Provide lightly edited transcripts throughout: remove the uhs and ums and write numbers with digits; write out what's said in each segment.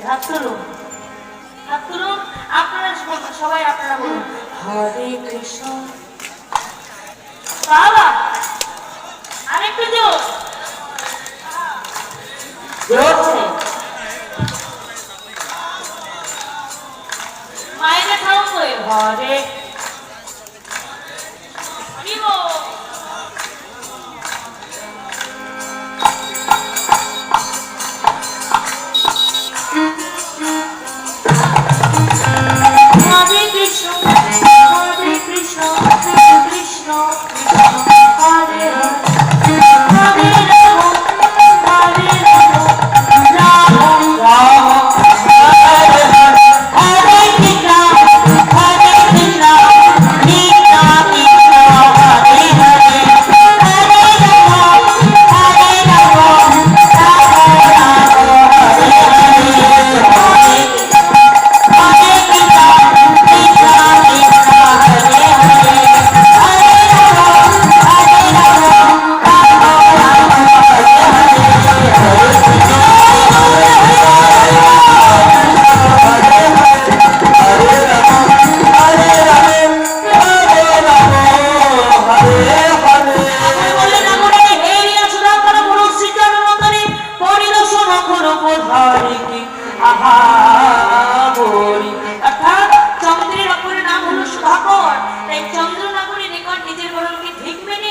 হাত তুলুন, হাত তুলুন। আপনারা সবাই আপনারা বলুন হরে কৃষ্ণ। বাবা আরেকটু জোর জোরছে। মায়েরা খাও কই হরে হরিব। Hare Krishna, Hare Krishna, Krishna Krishna, Hare Hare, Hare Rama, Hare Rama, Rama Rama, Hare Hare, Hare Krishna, Hare Krishna, Krishna Krishna, Hare Hare, Hare Rama, Hare Rama, Rama Rama, Hare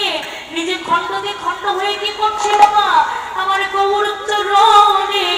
নিজের খন্ড দিয়ে খন্ড হয়ে কি করছে বাবা আমার কবর তো রনে